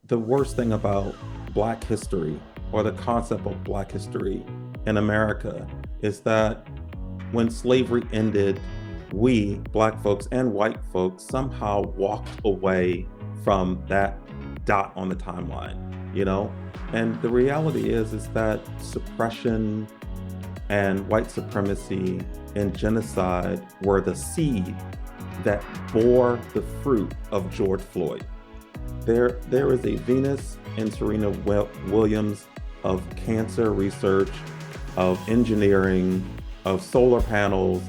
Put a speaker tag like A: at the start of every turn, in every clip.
A: the worst thing about Black history or the concept of Black history in America is that when slavery ended, we, Black folks and white folks, somehow walked away from that dot on the timeline, you know? And the reality is that suppression and white supremacy and genocide were the seed that bore the fruit of George Floyd. There is a Venus and Serena Williams of cancer research, of engineering, of solar panels,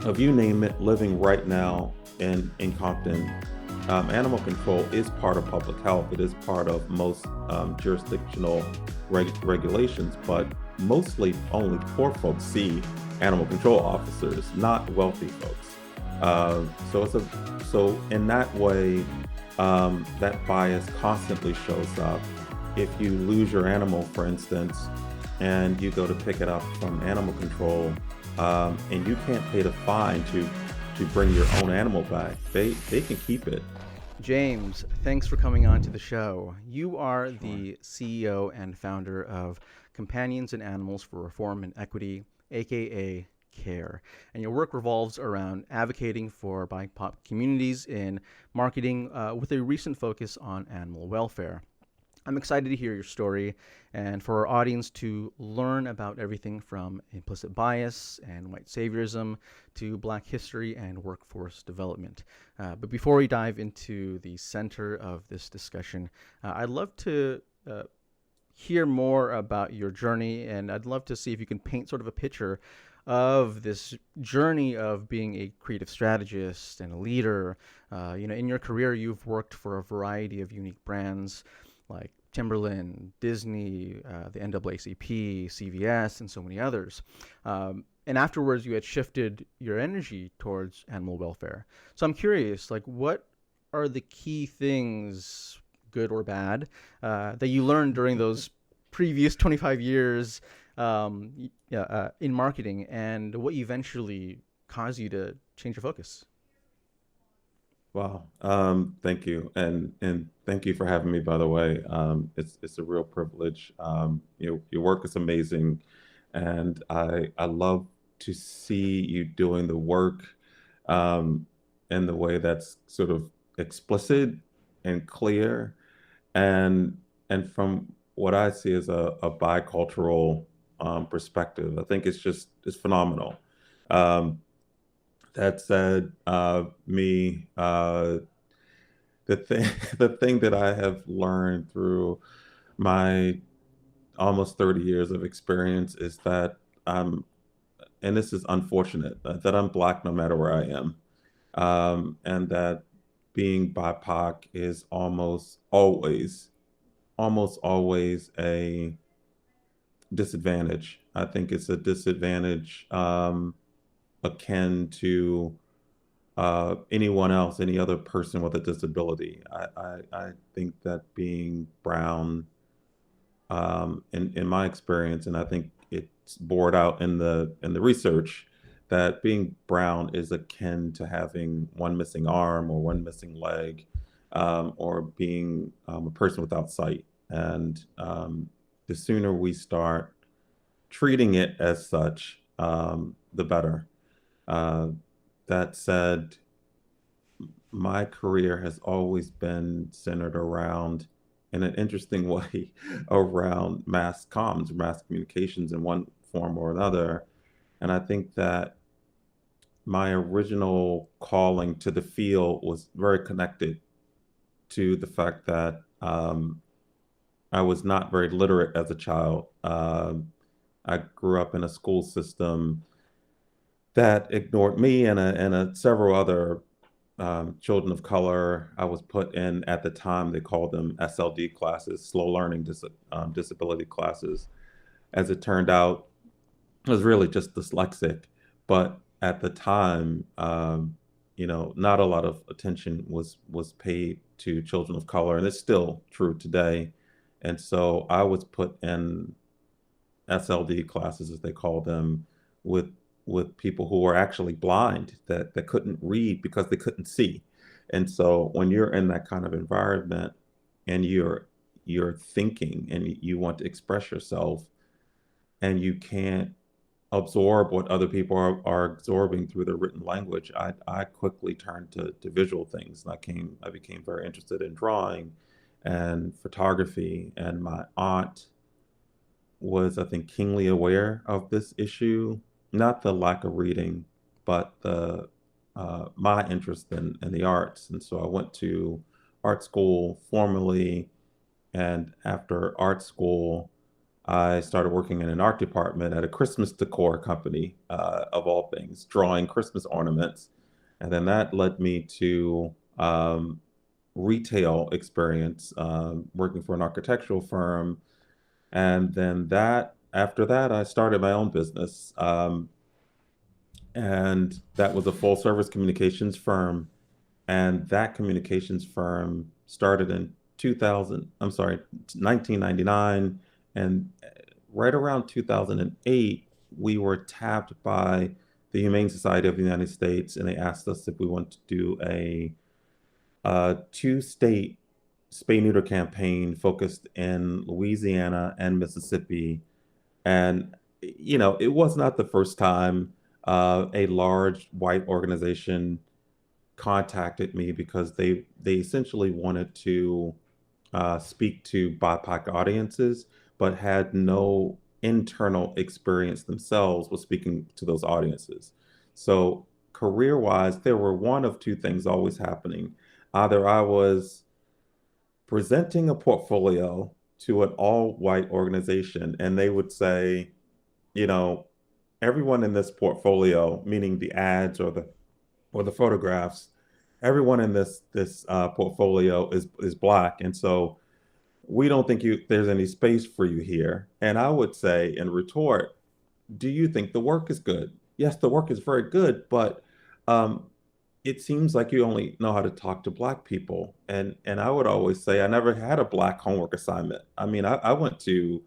A: of you name it, living right now in Compton. Animal control is part of public health. It is part of most jurisdictional regulations, but mostly only poor folks see animal control officers, not wealthy folks. So in that way, that bias constantly shows up. If you lose your animal, for instance, and you go to pick it up from animal control, and you can't pay the fine to bring your own animal back, they can keep it.
B: James, thanks for coming on to the show. You are the CEO and founder of Companions and Animals for Reform and Equity, aka CARE. And your work revolves around advocating for BIPOC communities in marketing with a recent focus on animal welfare. I'm excited to hear your story and for our audience to learn about everything from implicit bias and white saviorism to Black history and workforce development. But before we dive into the center of this discussion, I'd love to hear more about your journey, and I'd love to see if you can paint sort of a picture of this journey of being a creative strategist and a leader. In your career, you've worked for a variety of unique brands like Timberland, Disney, the NAACP, CVS, and so many others. And afterwards, you had shifted your energy towards animal welfare. So I'm curious, what are the key things, good or bad, that you learned during those previous 25 years in marketing, and what eventually caused you to change your focus?
A: Wow. Thank you. And thank you for having me, by the way. It's a real privilege. Your work is amazing. And I love to see you doing the work in the way that's sort of explicit and clear. And from what I see as a bicultural perspective, I think it's phenomenal. Um, that said, the thing the thing that I have learned through my almost 30 years of experience is that and this is unfortunate, that I'm Black no matter where I am, and that being BIPOC is almost always a disadvantage. I think it's a disadvantage akin to anyone else, any other person with a disability. I think that being brown, in my experience, and I think it's borne out in the research, that being brown is akin to having one missing arm or one missing leg, or being a person without sight. And the sooner we start treating it as such, the better. Uh, that said, my career has always been centered around, in an interesting way, around mass comms, mass communications in one form or another. And I think that my original calling to the field was very connected to the fact that I was not very literate as a child. I grew up in a school system that ignored me and several other children of color. I was put in, at the time, they called them SLD classes, slow learning disability classes. As it turned out, I was really just dyslexic. But at the time, not a lot of attention was paid to children of color, and it's still true today. And so I was put in SLD classes, as they call them, with people who were actually blind, that couldn't read because they couldn't see. And so when you're in that kind of environment, and you're thinking and you want to express yourself, and you can't absorb what other people are absorbing through the written language, I quickly turned to visual things. And I became very interested in drawing and photography. And my aunt was, I think, keenly aware of this issue, not the lack of reading, but the my interest in the arts. And so I went to art school formally, and after art school, I started working in an art department at a Christmas decor company, of all things, drawing Christmas ornaments. And then that led me to retail experience, working for an architectural firm. And then after that, I started my own business. And that was a full service communications firm. And that communications firm started in 1999. And right around 2008, we were tapped by the Humane Society of the United States, and they asked us if we want to do a two-state spay neuter campaign focused in Louisiana and Mississippi. And it was not the first time a large white organization contacted me, because they essentially wanted to speak to BIPOC audiences, but had no internal experience themselves with speaking to those audiences. So career-wise, there were one of two things always happening. Either I was presenting a portfolio to an all-white organization, and they would say, you know, everyone in this portfolio, meaning the ads or the photographs, everyone in this portfolio is Black, and so we don't think there's any space for you here. And I would say in retort, do you think the work is good? Yes, the work is very good, but um, it seems like you only know how to talk to Black people. And I would always say I never had a Black homework assignment. I mean, I went to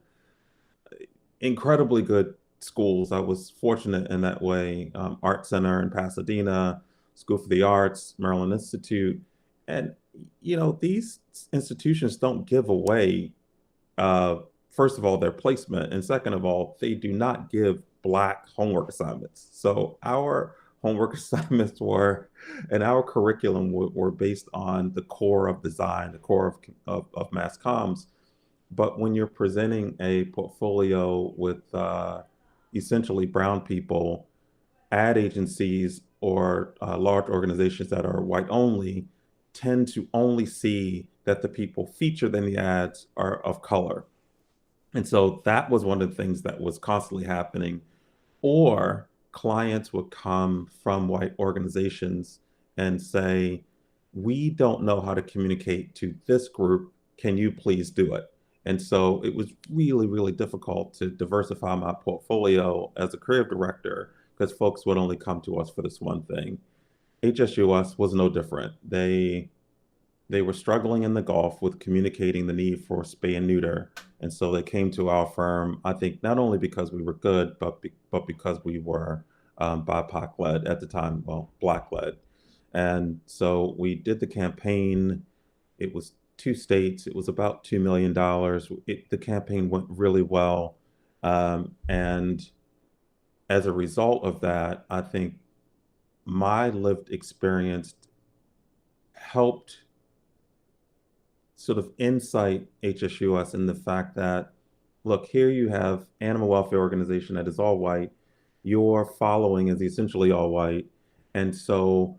A: incredibly good schools. I was fortunate in that way. Art Center in Pasadena, School for the Arts, Maryland Institute. And, these institutions don't give away, uh, first of all, their placement. And second of all, they do not give Black homework assignments. So our homework assignments and our curriculum were based on the core of design, the core of mass comms. But when you're presenting a portfolio with essentially brown people, ad agencies or large organizations that are white only tend to only see that the people featured in the ads are of color. And so that was one of the things that was constantly happening. Or clients would come from white organizations and say, we don't know how to communicate to this group. Can you please do it? And so it was really, really difficult to diversify my portfolio as a creative director, because folks would only come to us for this one thing. HSUS was no different. They were struggling in the Gulf with communicating the need for spay and neuter. And so they came to our firm, I think, not only because we were good, but because we were BIPOC led at the time, well, Black led. And so we did the campaign. It was two states. It was about $2 million. The campaign went really well. And as a result of that, I think my lived experience helped sort of insight HSUS in the fact that, look, here you have animal welfare organization that is all white. Your following is essentially all white. And so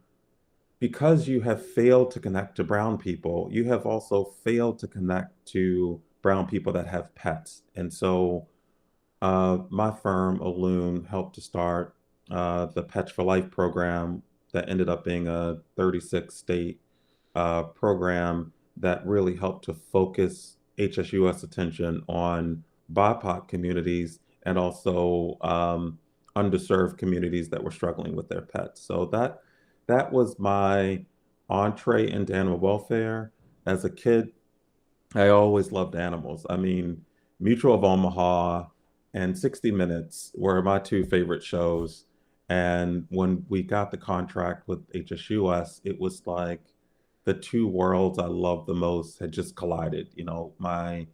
A: because you have failed to connect to brown people, you have also failed to connect to brown people that have pets. And so my firm, Illume, helped to start the Pets for Life program that ended up being a 36-state program that really helped to focus HSUS attention on BIPOC communities and also underserved communities that were struggling with their pets. So that was my entree into animal welfare. As a kid, I always loved animals. I mean, Mutual of Omaha and 60 Minutes were my two favorite shows. And when we got the contract with HSUS, it was like, the two worlds I love the most had just collided. You know, my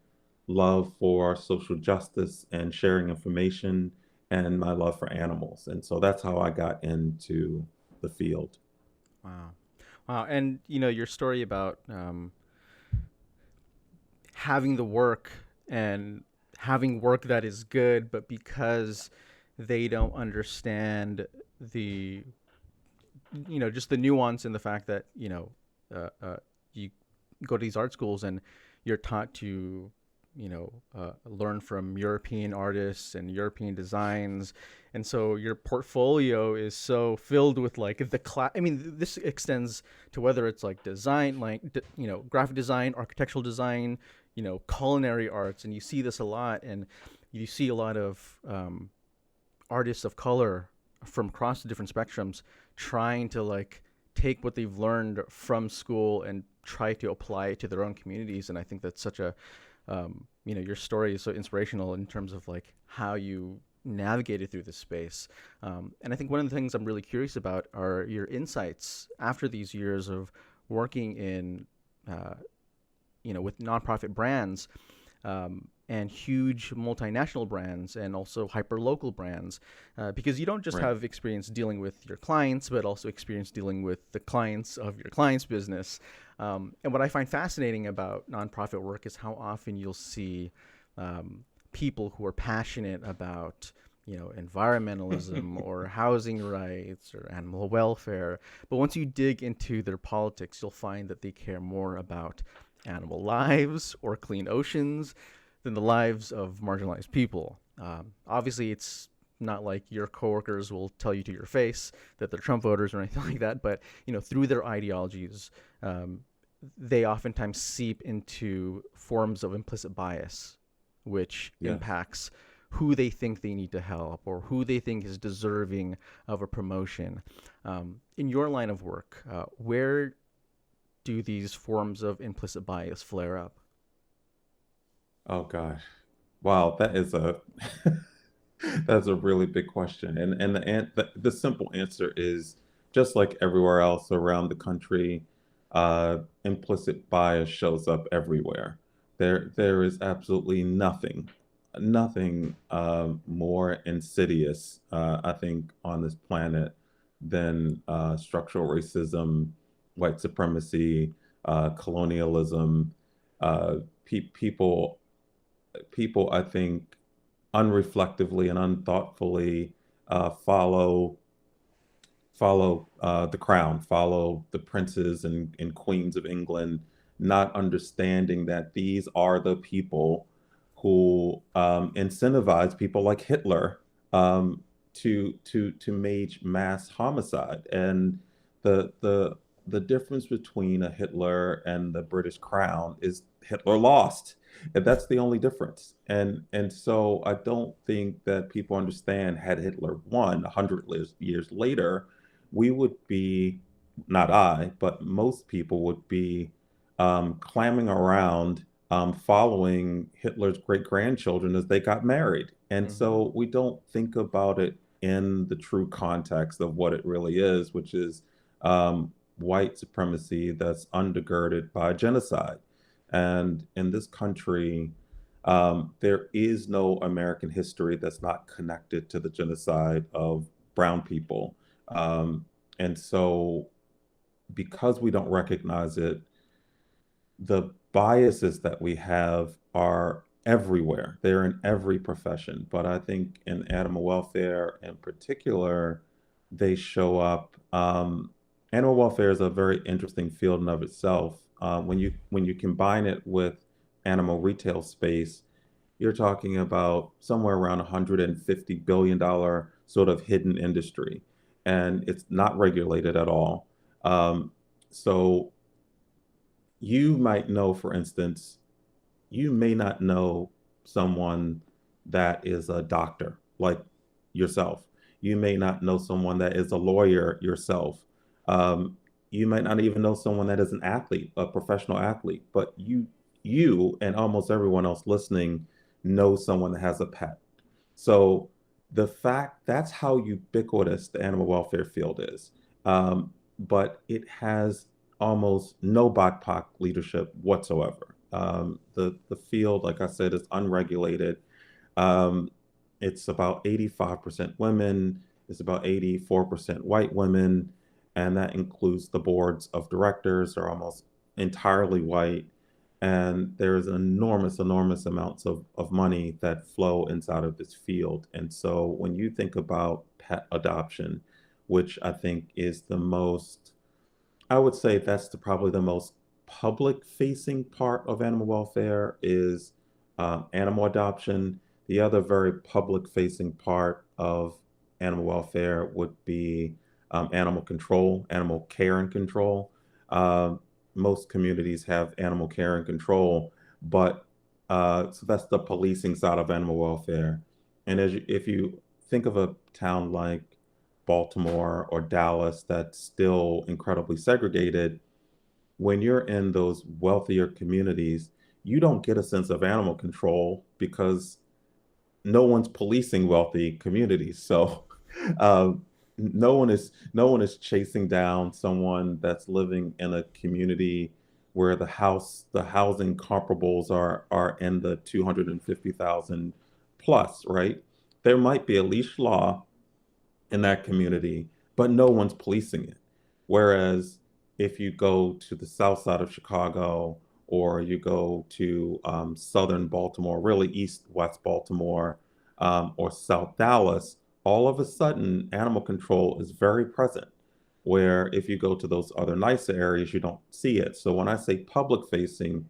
A: love for social justice and sharing information and my love for animals. And so that's how I got into the field.
B: Wow. Wow. And, you know, your story about having the work and having work that is good, but because they don't understand the, you know, just the nuance in the fact that, you know, you go to these art schools and you're taught to, you know, learn from European artists and European designs, and so your portfolio is so filled with like the class. I mean, this extends to whether it's like design, like you know, graphic design, architectural design, you know, culinary arts, and you see this a lot, and you see a lot of artists of color from across the different spectrums trying to like take what they've learned from school and try to apply it to their own communities. And I think that's such a you know, your story is so inspirational in terms of like how you navigated through this space. And I think one of the things I'm really curious about are your insights after these years of working in uh, you know, with nonprofit brands, and huge multinational brands and also hyper local brands, because you don't just
A: Right.
B: have experience dealing with your clients, but also experience dealing with the clients of your client's business. And what I find fascinating about nonprofit work is how often you'll see people who are passionate about, you know, environmentalism or housing rights or animal welfare, but once you dig into their politics, you'll find that they care more about animal lives or clean oceans than the lives of marginalized people. Obviously, it's not like your coworkers will tell you to your face that they're Trump voters or anything like that, but you know, through their ideologies, um, they oftentimes seep into forms of implicit bias, which
A: Yes.
B: impacts who they think they need to help or who they think is deserving of a promotion. In your line of work, where do these forms of implicit bias flare up?
A: Oh gosh. Wow, that is a that's a really big question. And the simple answer is just like everywhere else around the country, implicit bias shows up everywhere. There is absolutely nothing more insidious, I think, on this planet than structural racism, white supremacy, colonialism. People, I think, unreflectively and unthoughtfully follow the crown, follow the princes and queens of England, not understanding that these are the people who incentivize people like Hitler to make mass homicide. And the difference between a Hitler and the British crown is Hitler lost. And that's the only difference. And so I don't think that people understand had Hitler won 100 years later, we would be, not I, but most people would be clamming around following Hitler's great grandchildren as they got married. And
B: Mm-hmm.
A: so we don't think about it in the true context of what it really is, which is white supremacy that's undergirded by genocide. And in this country, there is no American history that's not connected to the genocide of brown people. Um, and so, because we don't recognize it, the biases that we have are everywhere. They're in every profession. But I think in animal welfare in particular, they show up. Animal welfare is a very interesting field in of itself. When you combine it with animal retail space, you're talking about somewhere around $150 billion sort of hidden industry, and it's not regulated at all. Um, so you might know, for instance, you may not know someone that is a doctor like yourself. You may not know someone that is a lawyer yourself. Um, you might not even know someone that is an athlete, a professional athlete, but you and almost everyone else listening know someone that has a pet. So the fact that's how ubiquitous the animal welfare field is. But it has almost no BIPOC leadership whatsoever. The field, like I said, is unregulated. Um, it's about 85% women. It's about 84% white women, and that includes the boards of directors are almost entirely white. And there's enormous amounts of money that flow inside of this field. And so when you think about pet adoption, which I think is the most, I would say that's probably the most public facing part of animal welfare is animal adoption. The other very public facing part of animal welfare would be animal control, animal care and control. Um, Most communities have animal care and control, but so that's the policing side of animal welfare. And if you think of a town like Baltimore or Dallas that's still incredibly segregated, when you're in those wealthier communities, you don't get a sense of animal control because no one's policing wealthy communities. So no one is chasing down someone that's living in a community where the housing comparables are in the 250,000 plus, right? There might be a leash law in that community, but no one's policing it. Whereas if you go to the south side of Chicago or you go to southern Baltimore, really east west Baltimore, or South Dallas, all of a sudden animal control is very present. Where if you go to those other nicer areas, you don't see it. So when I say public facing,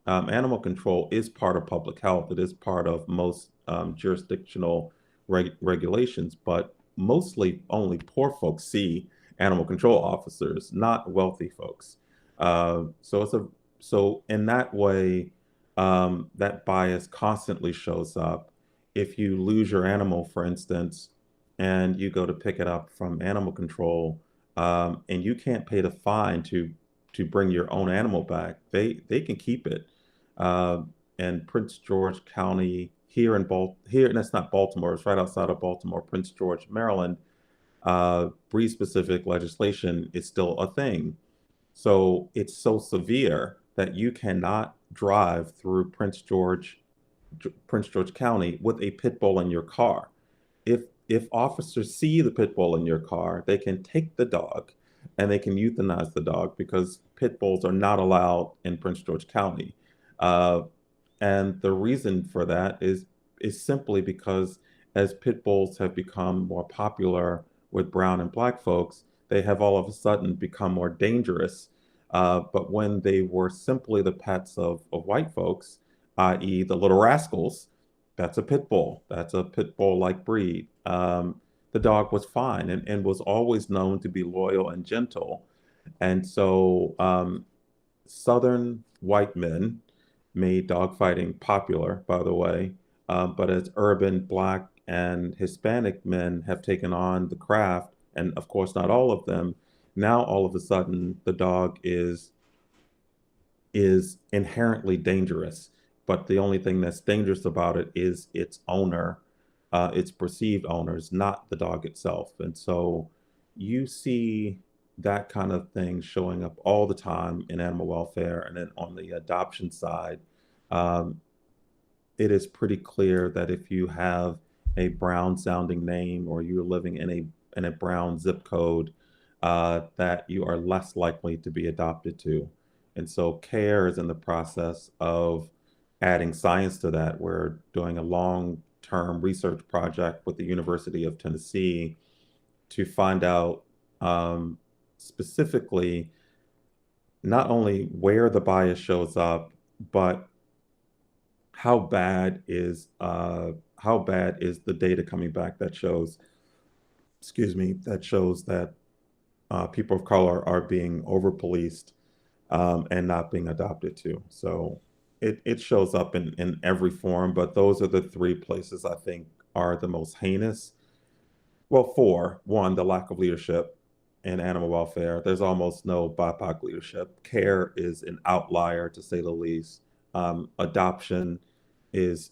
A: animal control is part of public health. It is part of most jurisdictional regulations, but mostly only poor folks see animal control officers, not wealthy folks. So in that way, that bias constantly shows up. If you lose your animal, for instance, and you go to pick it up from animal control, and you can't pay the fine to bring your own animal back, they can keep it. Uh, and Prince George County here, and that's not Baltimore, it's right outside of Baltimore, Prince George, Maryland. Breed-specific legislation is still a thing. So it's so severe that you cannot drive through Prince George County with a pit bull in your car. If officers see the pit bull in your car, they can take the dog and they can euthanize the dog because pit bulls are not allowed in Prince George County. Uh, and the reason for that is simply because as pit bulls have become more popular with brown and black folks, they have all of a sudden become more dangerous. But when they were simply the pets of white folks, i.e., the little rascals, that's a pit bull. That's a pit bull-like breed. The dog was fine and was always known to be loyal and gentle. And so Southern white men made dogfighting popular, by the way. But as urban Black and Hispanic men have taken on the craft, and of course, not all of them, now all of a sudden the dog is inherently dangerous. But the only thing that's dangerous about it is its owner, its perceived owners, not the dog itself. And so you see that kind of thing showing up all the time in animal welfare. And then on the adoption side, um, it is pretty clear that if you have a brown sounding name or you're living in a brown zip code, that you are less likely to be adopted to. And so CARE is in the process of adding science to that. We're doing a long-term research project with the University of Tennessee to find out specifically not only where the bias shows up, but how bad is the data coming back that shows, excuse me, that shows that people of color are being over policed and not being adopted to. So it shows up in every form, but those are the three places I think are the most heinous. Well, four. One, the lack of leadership in animal welfare. There's almost no BIPOC leadership. Care is an outlier, to say the least. Adoption is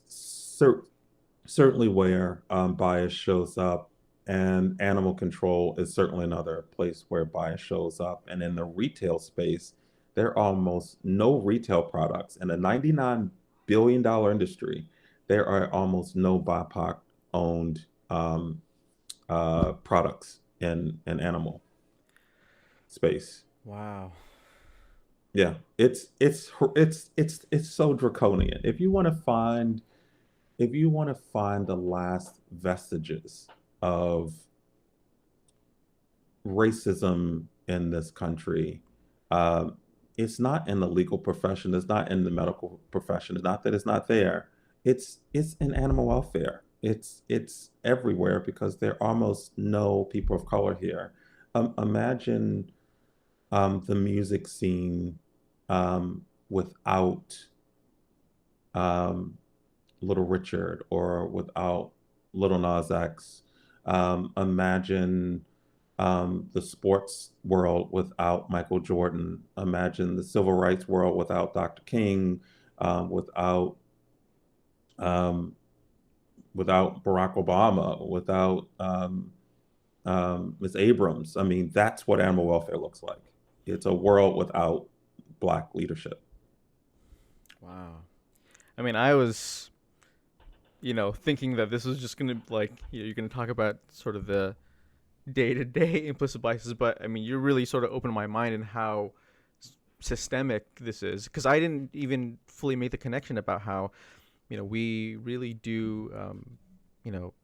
A: certainly where bias shows up. And animal control is certainly another place where bias shows up. And in the retail space, there are almost no retail products. In a $99 billion industry, there are almost no BIPOC owned products in animal space.
B: Wow.
A: Yeah, it's so draconian. If you want to find the last vestiges of racism in this country, uh, it's not in the legal profession. It's not in the medical profession. It's not that it's not there. It's in animal welfare. It's everywhere because there are almost no people of color here. Imagine the music scene without um, Little Richard or without Little Nas X. Imagine the sports world without Michael Jordan. Imagine the civil rights world without Dr. King, without um, without Barack Obama, without Ms. Abrams. I mean, that's what animal welfare looks like. It's a world without Black leadership.
B: Wow. I mean, I was, thinking that this was just gonna like, you're gonna talk about sort of the day-to-day implicit biases, but I mean, you really sort of opened my mind in how systemic this is, because I didn't even fully make the connection about how, we really do, you know,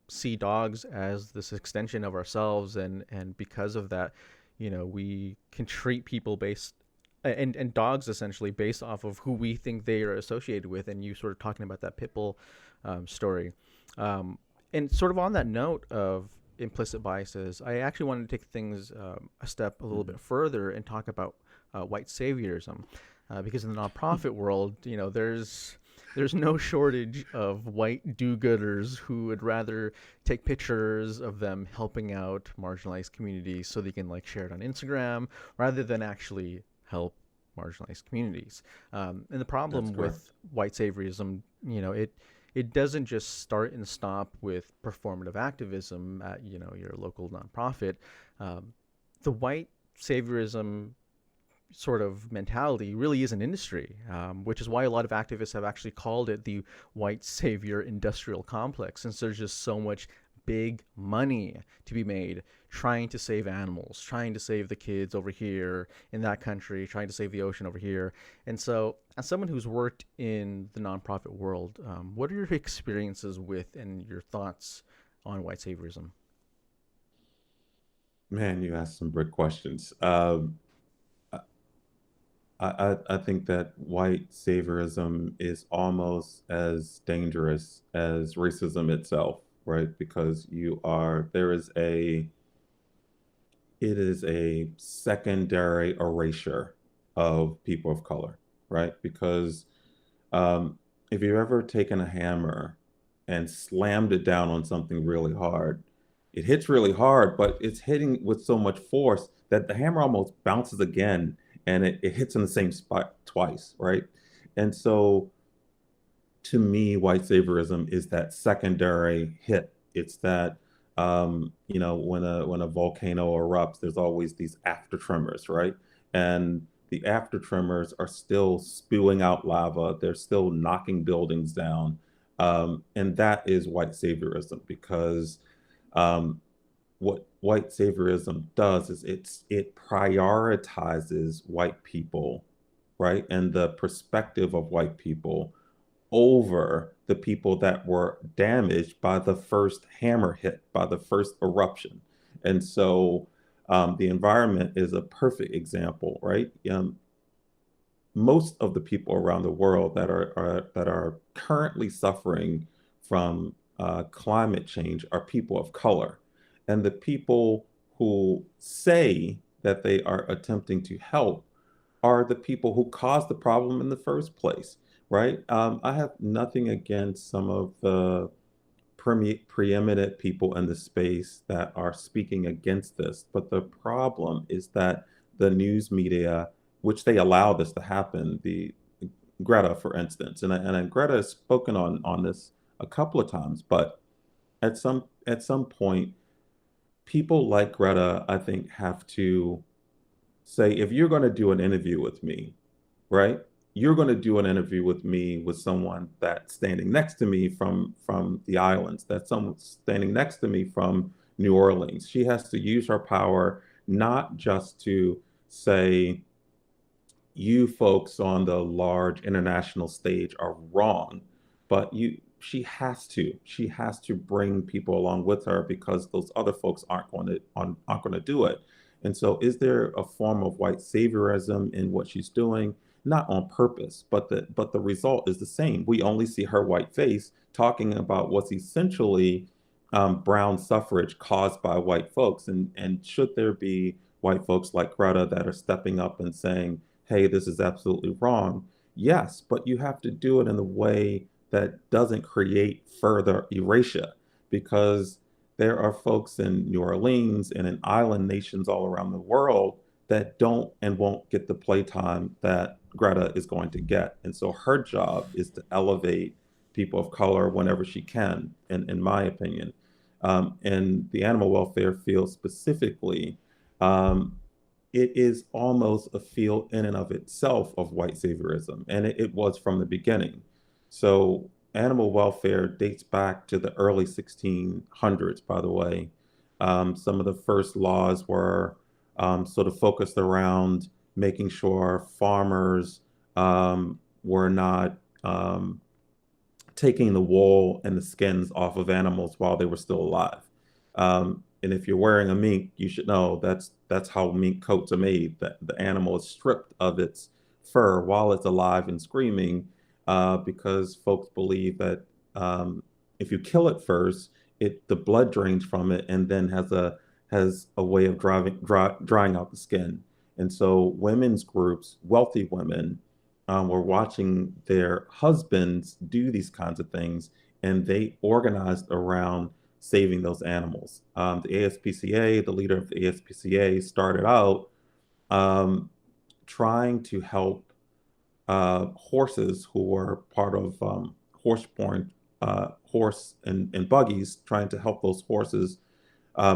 B: see dogs as this extension of ourselves, and because of that, we can treat people based and dogs essentially based off of who we think they are associated with. And you sort of talking about that pit bull story, um, and sort of on that note of implicit biases, I actually wanted to take things a step a little
A: Mm.
B: bit further and talk about white saviorism, because in the nonprofit world, there's no shortage of white do-gooders who would rather take pictures of them helping out marginalized communities so they can like share it on Instagram rather than actually help marginalized communities. And the
A: That's
B: problem
A: correct.
B: with white saviorism, it doesn't just start and stop with performative activism at your local nonprofit. Um, the white saviorism sort of mentality really is an industry, which is why a lot of activists have actually called it the white savior industrial complex, since there's just so much big money to be made trying to save animals, trying to save the kids over here in that country, trying to save the ocean over here. And so, as someone who's worked in the nonprofit world, what are your experiences with and your thoughts on white saviorism?
A: Man, you asked some big questions. I think that white saviorism is almost as dangerous as racism itself, right? Because it is a secondary erasure of people of color, right? Because um, if you've ever taken a hammer and slammed it down on something really hard, it hits really hard, but it's hitting with so much force that the hammer almost bounces again and it hits in the same spot twice, right? And so to me, white saviorism is that secondary hit. It's that when a volcano erupts, there's always these after tremors, right? And the after tremors are still spewing out lava. They're still knocking buildings down, and that is white saviorism because um, what white saviorism does is it prioritizes white people, right, and the perspective of white people over the people that were damaged by the first hammer hit, by the first eruption. And so the environment is a perfect example, right? Most of the people around the world that are currently suffering from climate change are people of color, and the people who say that they are attempting to help are the people who caused the problem in the first place, right? I have nothing against some of the preeminent people in the space that are speaking against this, but the problem is that the news media, which they allow this to happen, the Greta, for instance, and Greta has spoken on this a couple of times, but at some point, people like Greta, I think, have to say, if you're going to do an interview with me, right? You're going to do an interview with me with someone that's standing next to me from the islands, that's someone standing next to me from New Orleans. She has to use her power not just to say, you folks on the large international stage are wrong, but she has to bring people along with her because those other folks aren't going to do it. And so is there a form of white saviorism in what she's doing? Not on purpose, but the result is the same. We only see her white face talking about what's essentially brown suffrage caused by white folks. And should there be white folks like Greta that are stepping up and saying, hey, this is absolutely wrong? Yes, but you have to do it in a way that doesn't create further erasure, because there are folks in New Orleans and in island nations all around the world that don't and won't get the playtime that Greta is going to get. And so her job is to elevate people of color whenever she can, in my opinion. In the animal welfare field specifically, um, it is almost a field in and of itself of white saviorism, and it was from the beginning. So animal welfare dates back to the early 1600s, by the way. Some of the first laws were sort of focused around making sure farmers were not taking the wool and the skins off of animals while they were still alive. And if you're wearing a mink, you should know that's how mink coats are made. That the animal is stripped of its fur while it's alive and screaming, because folks believe that if you kill it first, the blood drains from it and then has a way of drying out the skin. And so women's groups, wealthy women, were watching their husbands do these kinds of things, and they organized around saving those animals. The ASPCA, the leader of the ASPCA, started out trying to help horses who were part of horse and buggies, trying to help those horses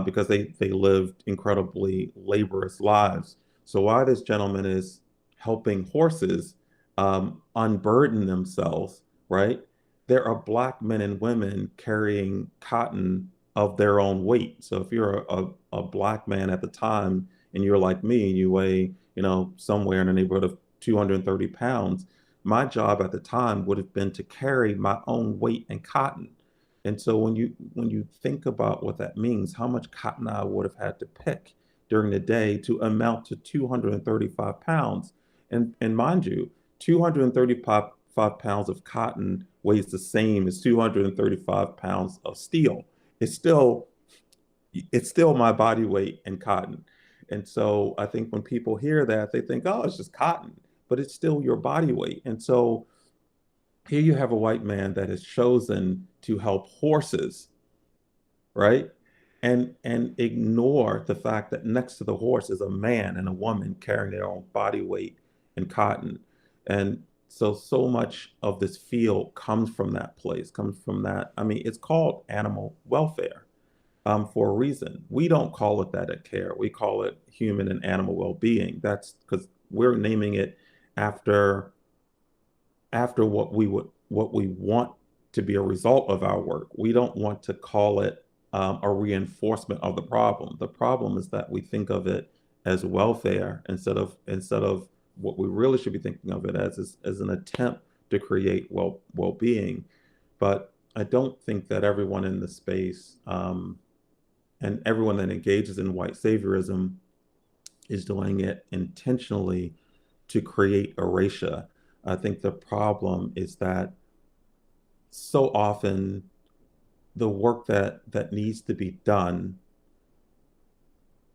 A: because they lived incredibly laborious lives. So while this gentleman is helping horses unburden themselves, right? There are Black men and women carrying cotton of their own weight. So if you're a Black man at the time and you're like me, and you weigh, somewhere in the neighborhood of 230 pounds, my job at the time would have been to carry my own weight in cotton. And so when you think about what that means, how much cotton I would have had to pick during the day to amount to 235 pounds. And mind you, 235 pounds of cotton weighs the same as 235 pounds of steel. It's still it's still my body weight in cotton. And so I think when people hear that, they think, oh, it's just cotton, but it's still your body weight. And so here you have a white man that has chosen to help horses, right? And ignore the fact that next to the horse is a man and a woman carrying their own body weight in cotton. And so much of this field comes from that place, comes from that. I mean, it's called animal welfare for a reason. We don't call it that at CARE. We call it human and animal well-being. That's because we're naming it after what we want to be a result of our work. We don't want to call it a reinforcement of the problem. The problem is that we think of it as welfare instead of what we really should be thinking of it as an attempt to create well-being. But I don't think that everyone in the space and everyone that engages in white saviorism is doing it intentionally to create erasure. I think the problem is that so often the work that needs to be done,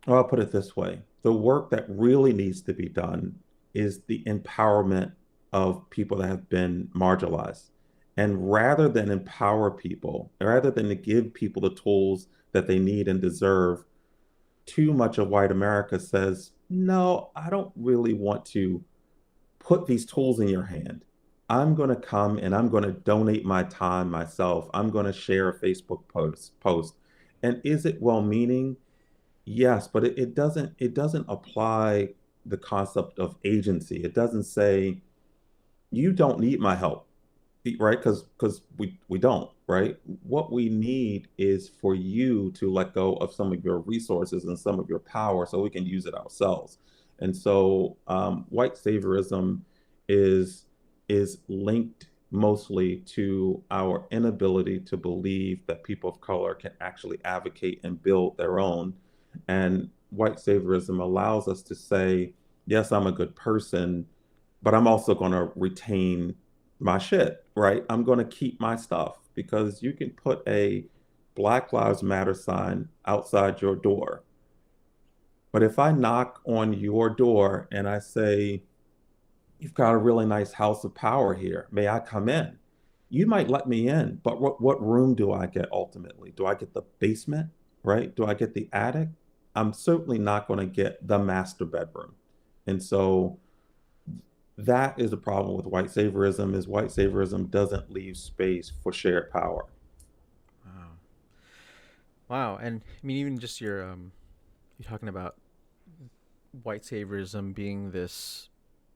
A: or I'll put it this way, the work that really needs to be done is the empowerment of people that have been marginalized. And rather than empower people, rather than to give people the tools that they need and deserve, too much of white America says, no, I don't really want to put these tools in your hand. I'm going to come and I'm going to donate my time myself. I'm going to share a Facebook post. And is it well-meaning? Yes, but it doesn't apply the concept of agency. It doesn't say you don't need my help, right? Because we don't, right? What we need is for you to let go of some of your resources and some of your power so we can use it ourselves. And so white saviorism is is linked mostly to our inability to believe that people of color can actually advocate and build their own. And white saviorism allows us to say, yes, I'm a good person, but I'm also going to retain my shit, right? I'm going to keep my stuff because you can put a Black Lives Matter sign outside your door. But if I knock on your door and I say, you've got a really nice house of power here, may I come in? You might let me in, but what room do I get ultimately? Do I get the basement, right? Do I get the attic? I'm certainly not going to get the master bedroom. And so that is the problem with white saviorism is white saviorism doesn't leave space for shared power.
B: Wow. Wow. And I mean, even just you're talking about white saviorism being this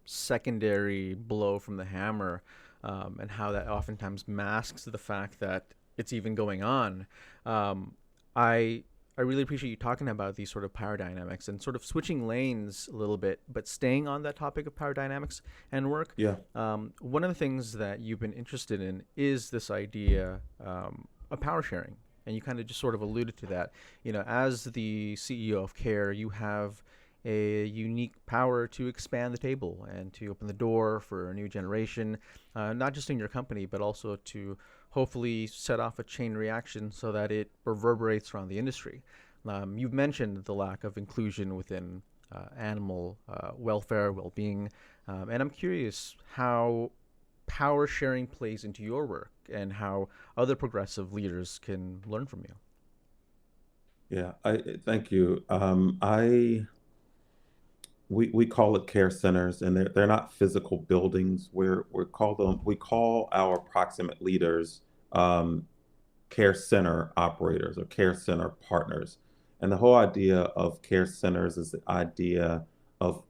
B: secondary blow from the hammer, and how that oftentimes masks the fact that it's even going on. Um, I I really appreciate you talking about these sort of power dynamics and sort of switching lanes a little bit, but staying on that topic of power dynamics and work.
A: Yeah.
B: One of the things that you've been interested in is this idea of power sharing, and you kind of just sort of alluded to that. You know, as the CEO of Care, you have a unique power to expand the table and to open the door for a new generation, not just in your company, but also to hopefully set off a chain reaction so that it reverberates around the industry. You've mentioned the lack of inclusion within animal welfare, well being, and I'm curious how power sharing plays into your work and how other progressive leaders can learn from you.
A: Yeah. I thank you. I we call it care centers, and they're not physical buildings. We call our proximate leaders um, care center operators or care center partners. And the whole idea of care centers is the idea of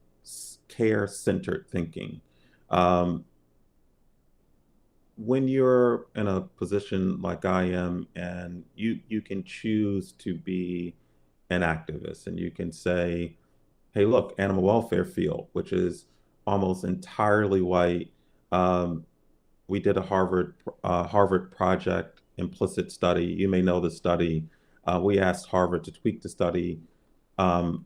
A: care centered thinking. Um, when you're in a position like I am, and you can choose to be an activist, and you can say, hey, look, animal welfare field, which is almost entirely white. Um, we did a Harvard project, Implicit study. You may know the study. We asked Harvard to tweak the study um,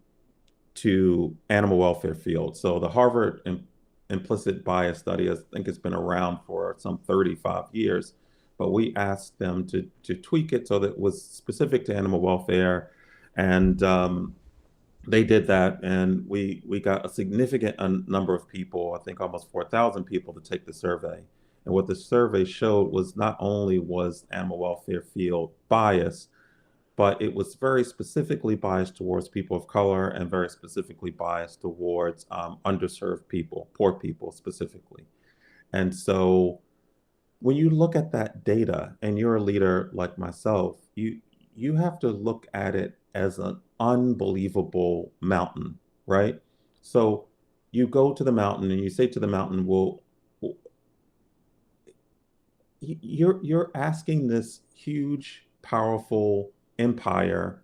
A: to animal welfare field. So the Harvard implicit bias study, I think it's been around for some 35 years, but we asked them to tweak it so that it was specific to animal welfare. And they did that, and we got a significant number of people, I think almost 4,000 people, to take the survey. And what the survey showed was not only was animal welfare field biased, but it was very specifically biased towards people of color and very specifically biased towards underserved people, poor people specifically. And so when you look at that data and you're a leader like myself, you have to look at it as an unbelievable mountain, right? So you go to the mountain and you say to the mountain, well, you're asking this huge, powerful empire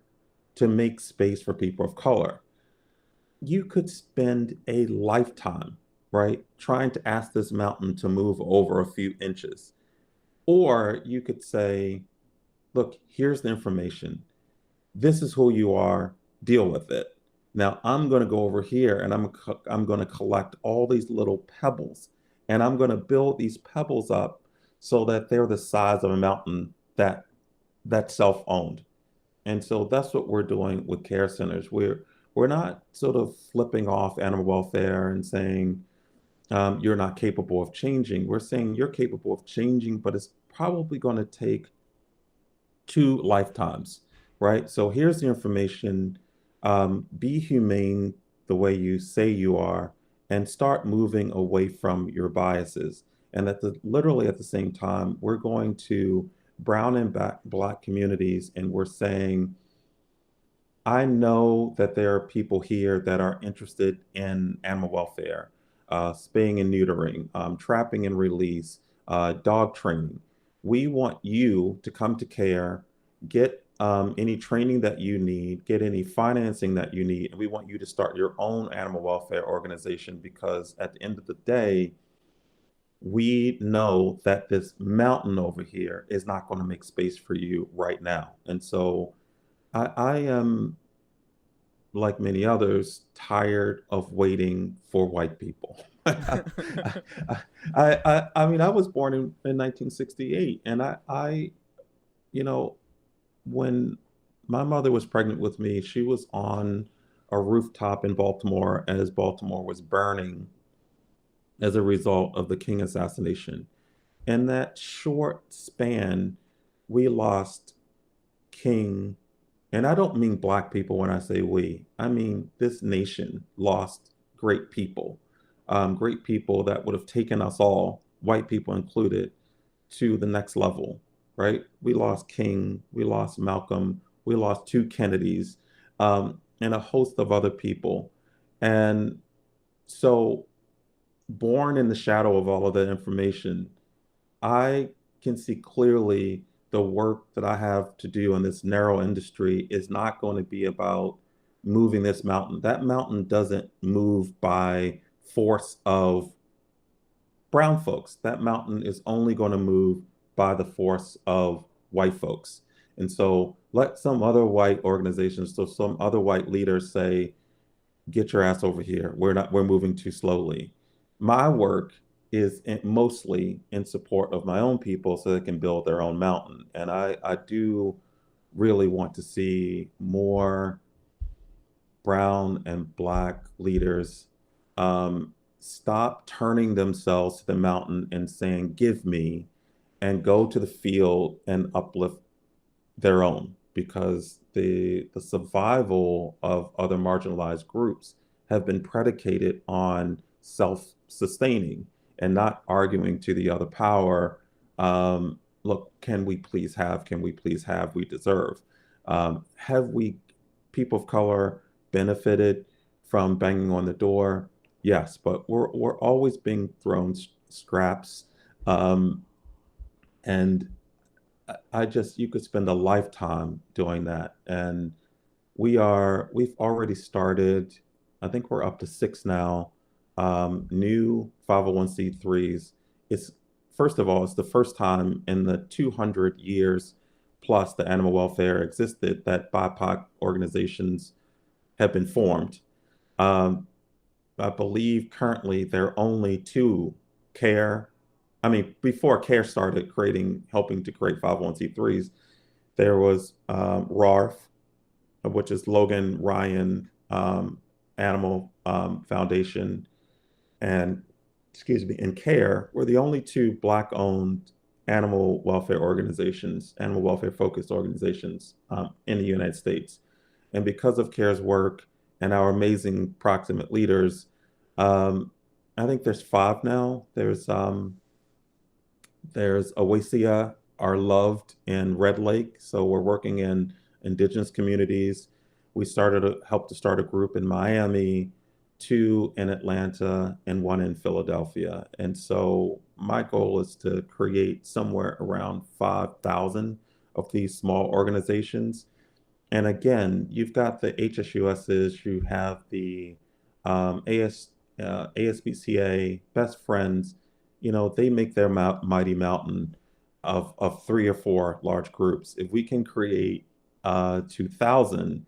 A: to make space for people of color. You could spend a lifetime, right, trying to ask this mountain to move over a few inches. Or you could say, look, here's the information. This is who you are, deal with it. Now I'm going to go over here and I'm going to collect all these little pebbles, and I'm going to build these pebbles up so that they're the size of a mountain that's self-owned. And so that's what we're doing with care centers. We're not sort of flipping off animal welfare and saying you're not capable of changing. We're saying you're capable of changing, but it's probably going to take two lifetimes, right? So here's the information. Be humane the way you say you are, and start moving away from your biases. And literally at the same time, we're going to brown and black communities, and we're saying, I know that there are people here that are interested in animal welfare, spaying and neutering, trapping and release, dog training. We want you to come to CARE, get any training that you need, get any financing that you need, and we want you to start your own animal welfare organization because at the end of the day, we know that this mountain over here is not going to make space for you right now. And so I am, like many others, tired of waiting for white people. I mean, I was born in 1968, and you know, when my mother was pregnant with me, she was on a rooftop in Baltimore as Baltimore was burning as a result of the King assassination. In that short span, we lost King, and I don't mean black people when I say we. I mean this nation lost great people that would have taken us all, white people included, to the next level, right? We lost King, we lost Malcolm, we lost two Kennedys, and a host of other people. And so, born in the shadow of all of that information, I can see clearly the work that I have to do in this narrow industry is not going to be about moving this mountain. That mountain doesn't move by force of brown folks. That mountain is only going to move by the force of white folks. And so let some other white organizations, so some other white leaders say, get your ass over here. We're moving too slowly. My work is mostly in support of my own people so they can build their own mountain. And I do really want to see more brown and black leaders stop turning themselves to the mountain and saying, give me, and go to the field and uplift their own, because the survival of other marginalized groups have been predicated on self-sustaining and not arguing to the other power. Look, can we please have, we deserve. Have we, people of color, benefited from banging on the door? Yes, but we're always being thrown scraps. Um, and I just, you could spend a lifetime doing that. And we've already started, I think we're up to six now, new 501c3s. It's, first of all, it's the first time in the 200 years plus the animal welfare existed that BIPOC organizations have been formed. Um, I believe currently there are only two CARE. I mean, before CARE started helping to create 501c3s, there was RARF, which is Logan Ryan Animal Foundation, and excuse me, and CARE were the only two Black-owned animal welfare organizations, animal welfare focused organizations in the United States. And because of CARE's work and our amazing proximate leaders, um, I think there's five now. There's Awasia, our loved in Red Lake. So we're working in indigenous communities. We helped to start a group in Miami, two in Atlanta, and one in Philadelphia. And so my goal is to create somewhere around 5,000 of these small organizations. And again, you've got the HSUSs, you have the ASPCA, Best Friends, they make their mighty mountain of three or four large groups. If we can create 2,000,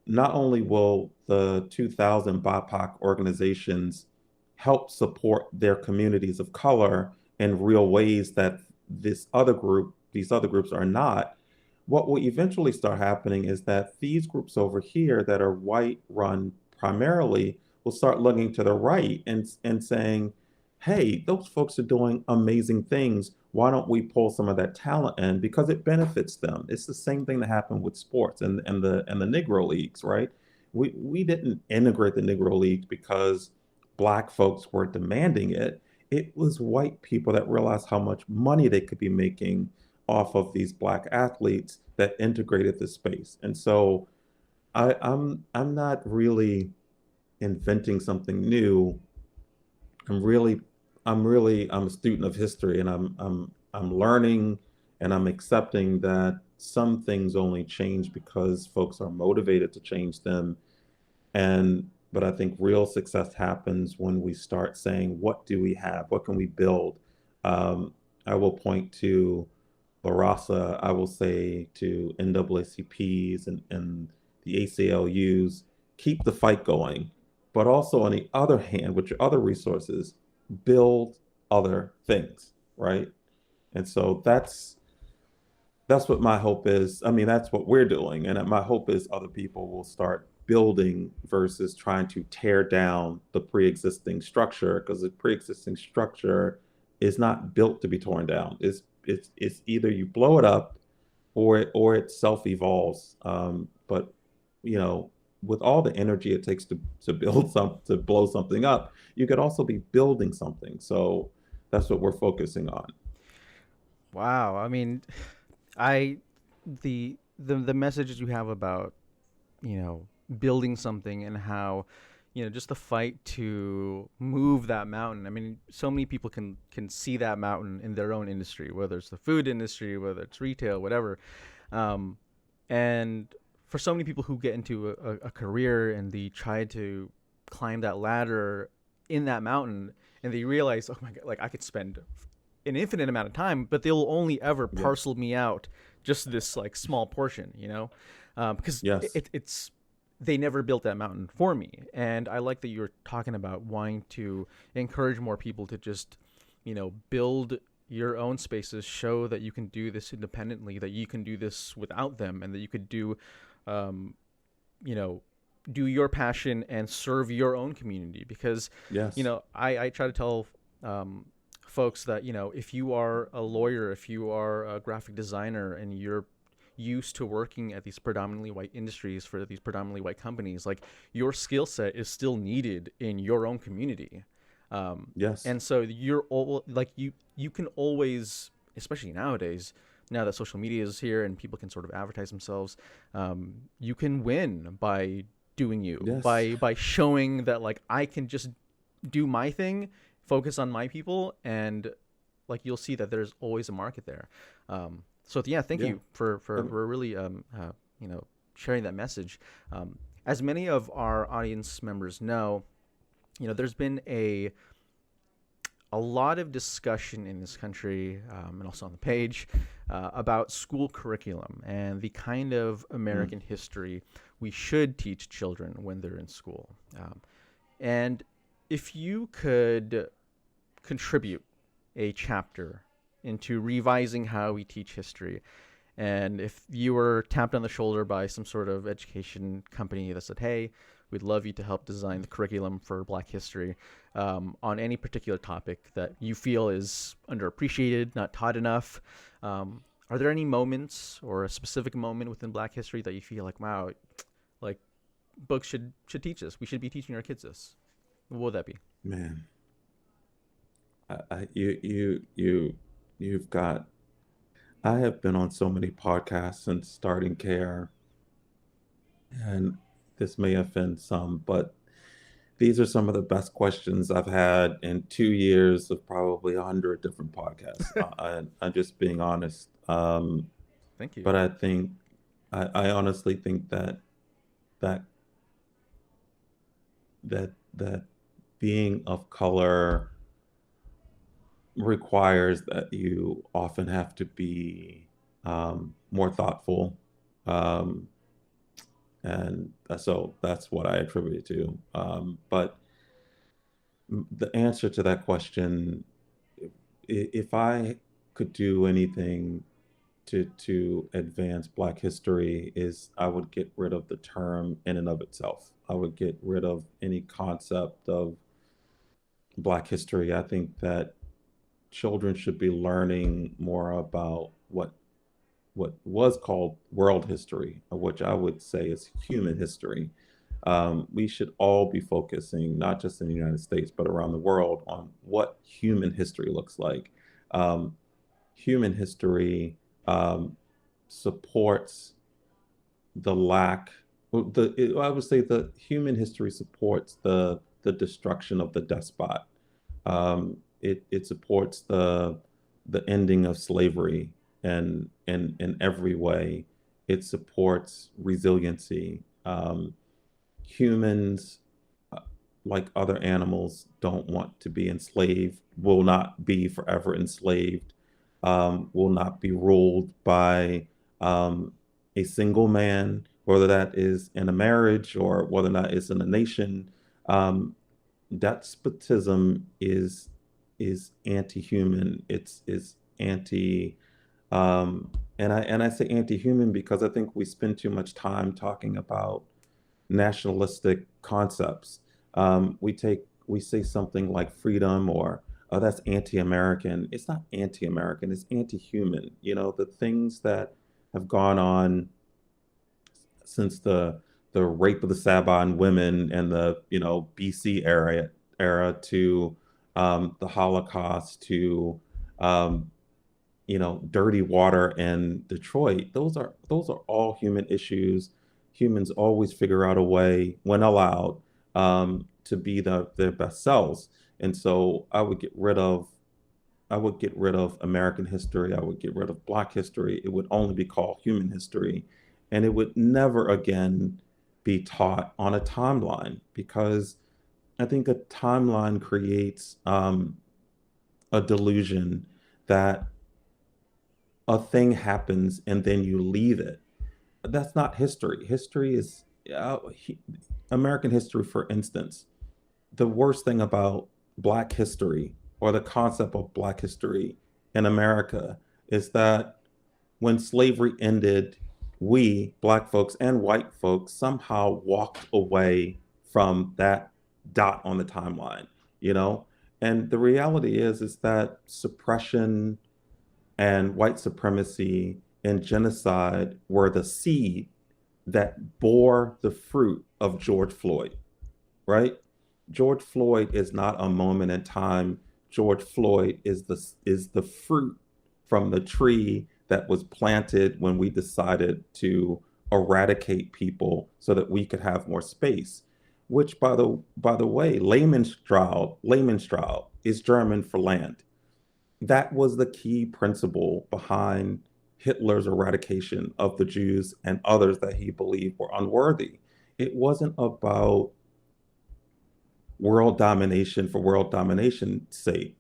A: not only will the 2,000 BIPOC organizations help support their communities of color in real ways that these other groups are not, what will eventually start happening is that these groups over here that are white run primarily will start looking to the right and saying, hey, those folks are doing amazing things. Why don't we pull some of that talent in, because it benefits them? It's the same thing that happened with sports and the Negro Leagues, right? We didn't integrate the Negro Leagues because black folks were demanding it. It was white people that realized how much money they could be making off of these Black athletes that integrated the space. And so I'm not really inventing something new. I'm really I'm a student of history, and I'm learning, and I'm accepting that some things only change because folks are motivated to change them. And but I think real success happens when we start saying, what do we have? What can we build? I will point to LaRasa, I will say to NAACPs and the ACLUs, keep the fight going. But also, on the other hand, with your other resources, build other things, right? And so that's what my hope is. I mean, that's what we're doing. And my hope is other people will start building versus trying to tear down the pre-existing structure, because the pre-existing structure is not built to be torn down. It's either you blow it up or it self-evolves. But you know, with all the energy it takes to build to blow something up, you could also be building something. So that's what we're focusing on.
B: Wow. I mean, I the messages you have about, you know, building something and how, you know, just the fight to move that mountain. I mean, so many people can see that mountain in their own industry, whether it's the food industry, whether it's retail, whatever. Um, and for so many people who get into a career and they try to climb that ladder in that mountain, and they realize, oh my god, like I could spend an infinite amount of time, but they'll only ever
A: Yeah.
B: parcel me out just this like small portion, you know, because
A: Yes.
B: it's they never built that mountain for me. And I like that you're talking about wanting to encourage more people to just, you know, build your own spaces, show that you can do this independently, that you can do this without them, and that you could do, um, you know, do your passion and serve your own community. Because, you
A: Yes.
B: know, I try to tell um, folks that, you know, if you are a lawyer, if you are a graphic designer, and you're used to working at these predominantly white industries for these predominantly white companies, like your skill set is still needed in your own community. Um,
A: Yes.
B: and so you're all like you can always, especially nowadays, now that social media is here and people can sort of advertise themselves, you can win by doing you,
A: Yes.
B: by showing that like I can just do my thing, focus on my people, and like you'll see that there's always a market there. So yeah, thank
A: Yeah.
B: you for
A: Um,
B: really you know, sharing that message. As many of our audience members know, you know, there's been a lot of discussion in this country, and also on the page, about school curriculum and the kind of
A: mm,
B: American history we should teach children when they're in school. And if you could contribute a chapter into revising how we teach history, and if you were tapped on the shoulder by some sort of education company that said, hey, we'd love you to help design the curriculum for Black history, on any particular topic that you feel is underappreciated, not taught enough, are there any moments or a specific moment within Black history that you feel like, wow, like books should teach this? We should be teaching our kids this. What would that be?
A: man, you've got. I have been on so many podcasts since starting care, and this may offend some, but these are some of the best questions I've had in 2 years of probably 100 different podcasts. I'm just being honest.
B: Thank you.
A: But I think I honestly think that that being of color requires that you often have to be more thoughtful. Um, and so that's what I attribute it to. But the answer to that question, if I could do anything to advance Black history, is I would get rid of the term in and of itself. I would get rid of any concept of Black history. I think that children should be learning more about what was called world history, which I would say is human history. We should all be focusing, not just in the United States, but around the world, on what human history looks like. Um, Human history um, supports the lack, I would say the human history supports the destruction of the despot. It supports the ending of slavery in every way. It supports resiliency. Humans, uh, like other animals, don't want to be enslaved, will not be forever enslaved, will not be ruled by um, a single man, whether that is in a marriage or whether or not it's in a nation. Um, Despotism is anti-human. It's is anti and I say anti-human because I think we spend too much time talking about nationalistic concepts. We say something like freedom or oh that's anti-American. It's not anti-American. It's anti-human. You know the things that have gone on since the rape of the Saban women and the BC era to the Holocaust to um, dirty water in Detroit. Those are all human issues. Humans always figure out a way, when allowed, to be their best selves. And so I would get rid of American history. I would get rid of Black history. It would only be called human history. And it would never again be taught on a timeline because I think a timeline creates a delusion that a thing happens and then you leave it. That's not history. History is American history, for instance. The worst thing about Black history or the concept of Black history in America is that when slavery ended, we, Black folks and white folks, somehow walked away from that dot on the timeline, you know? And the reality is that suppression and white supremacy and genocide were the seed that bore the fruit of George Floyd, right? George Floyd is not a moment in time. George Floyd is the fruit from the tree that was planted when we decided to eradicate people so that we could have more space. Which, by the way, Lehmanstraut is German for land. That was the key principle behind Hitler's eradication of the Jews and others that he believed were unworthy. It wasn't about world domination for world domination's sake.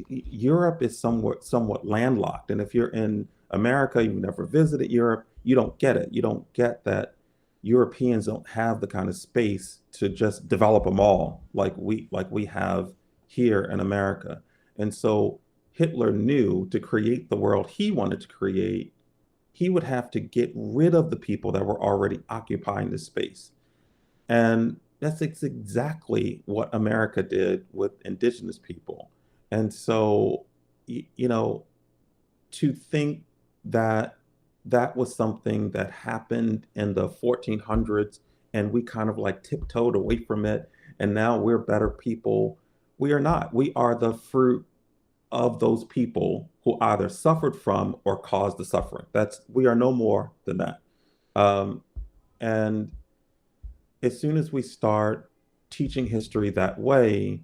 A: Europe is somewhat landlocked, and if you're in America, you've never visited Europe, you don't get it. You don't get that Europeans don't have the kind of space to just develop them all like we have here in America. And so Hitler knew to create the world he wanted to create, he would have to get rid of the people that were already occupying the space. And that's exactly what America did with indigenous people. And so, you know, to think that that was something that happened in the 1400s and we kind of like tiptoed away from it and now we're better people. We are not. We are the fruit of those people who either suffered from or caused the suffering. We are no more than that. Um, and as soon as we start teaching history that way,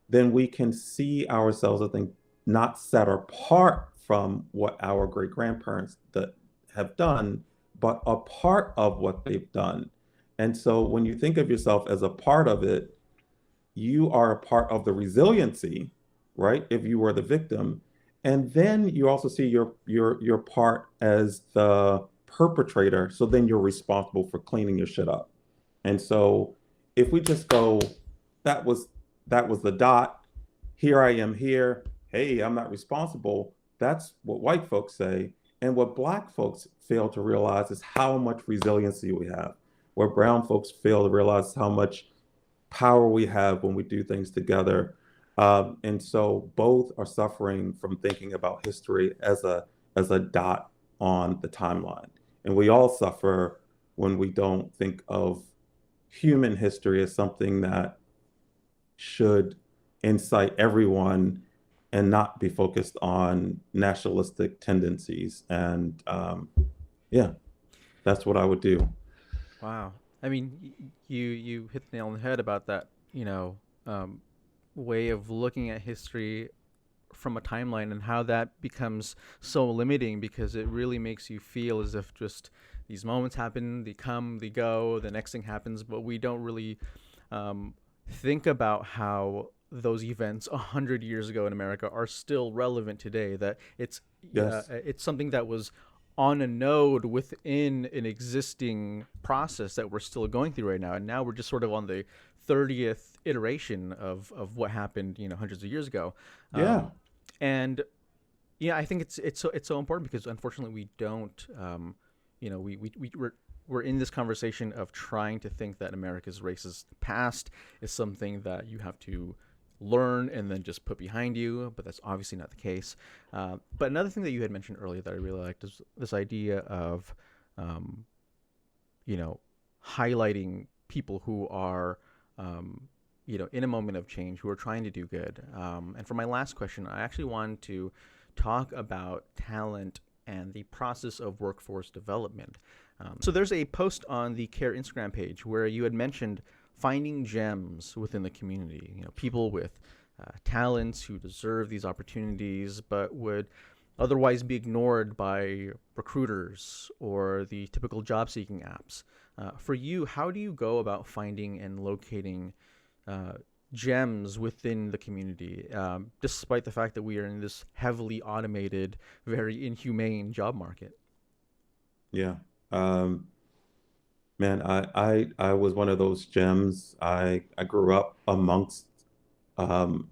A: then we can see ourselves, I think, not set apart from what our great grandparents that have done, but a part of what they've done. And so when you think of yourself as a part of it, you are a part of the resiliency, right? If you were the victim. And then you also see your part as the perpetrator. So then you're responsible for cleaning your shit up. And so if we just go, that was that was the dot, here I am here, hey, I'm not responsible. That's what white folks say. And what Black folks fail to realize is how much resiliency we have. Where brown folks fail to realize how much power we have when we do things together. And so both are suffering from thinking about history as a dot on the timeline. And we all suffer when we don't think of human history as something that should incite everyone and not be focused on nationalistic tendencies. And yeah, that's what I would do.
B: Wow. I mean, you hit the nail on the head about that, um, way of looking at history from a timeline and how that becomes so limiting because it really makes you feel as if just these moments happen, they come, they go, the next thing happens, but we don't really um, think about how those events 100 years ago in America are still relevant today. That
A: Yes.
B: it's something that was on a node within an existing process that we're still going through right now, and now we're just sort of on the 30th iteration of what happened, hundreds of years ago.
A: Yeah.
B: Um, and yeah, I think it's so important because unfortunately we don't, we're in this conversation of trying to think that America's racist past is something that you have to learn and then just put behind you, but that's obviously not the case. But another thing that you had mentioned earlier that I really liked is this idea of, um, you know, highlighting people who are, um, in a moment of change, who are trying to do good. And for my last question, I actually wanted to talk about talent and the process of workforce development. So there's a post on the CARE Instagram page where you had mentioned finding gems within the community, people with talents who deserve these opportunities but would otherwise be ignored by recruiters or the typical job seeking apps. For you, how do you go about finding and locating uh, gems within the community, despite the fact that we are in this heavily automated, very inhumane job market?
A: Yeah. Um, Man, I was one of those gems. I grew up amongst um,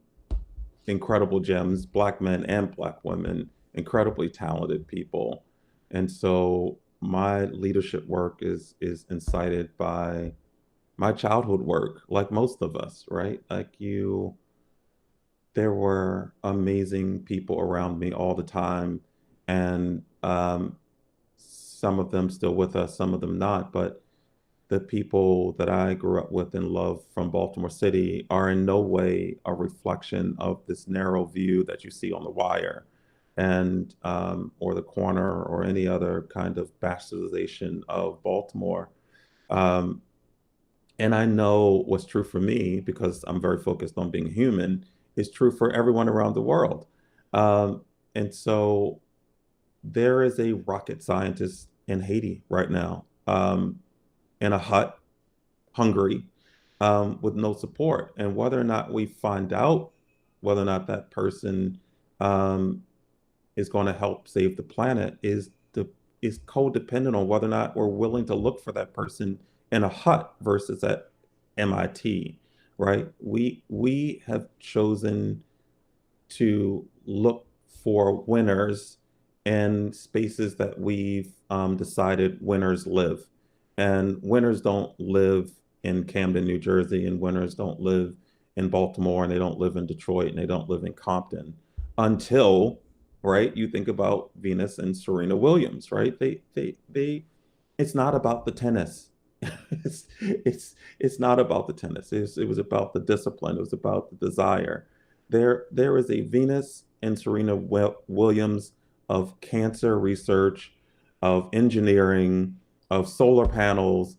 A: incredible gems, black men and black women, incredibly talented people. And so my leadership work is incited by my childhood work, like most of us, right? Like you, there were amazing people around me all the time, and some of them still with us, some of them not, but the people that I grew up with and love from Baltimore City are in no way a reflection of this narrow view that you see on The Wire and or The Corner or any other kind of bastardization of Baltimore. Um, and I know what's true for me because I'm very focused on being human is true for everyone around the world. Um, and so there is a rocket scientist in Haiti right now, in a hut, hungry, with no support. And whether or not we find out whether or not that person um, is going to help save the planet is codependent on whether or not we're willing to look for that person in a hut versus at MIT, right? We have chosen to look for winners in spaces that we've decided winners live. And winners don't live in Camden, New Jersey, and winners don't live in Baltimore, and they don't live in Detroit, and they don't live in Compton until, right, you think about Venus and Serena Williams, right? It's not about the tennis. It's not about the tennis. It was about the discipline. It was about the desire. There is a Venus and Serena Williams of cancer research, of engineering, of solar panels,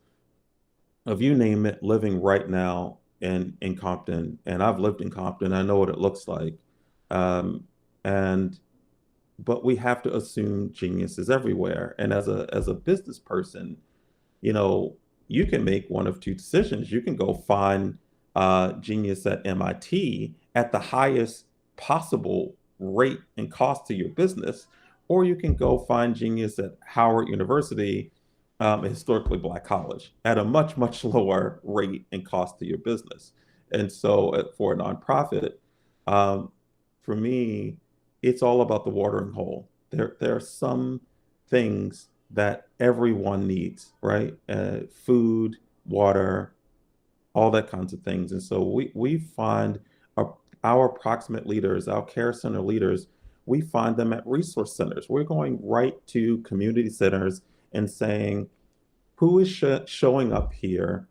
A: of you name it, living right now in Compton. And I've lived in Compton. I know what it looks like. Um, and but we have to assume genius is everywhere. And as a business person, you know, you can make one of two decisions. You can go find genius at MIT at the highest possible rate and cost to your business, or you can go find genius at Howard University, a historically black college, at a much, much lower rate and cost to your business. And so for a nonprofit, um, for me, it's all about the watering hole. There are some things that everyone needs, right? Food, water, all that kinds of things. And so we find our approximate leaders, our care center leaders, we find them at resource centers. We're going right to community centers and saying, who is showing up here,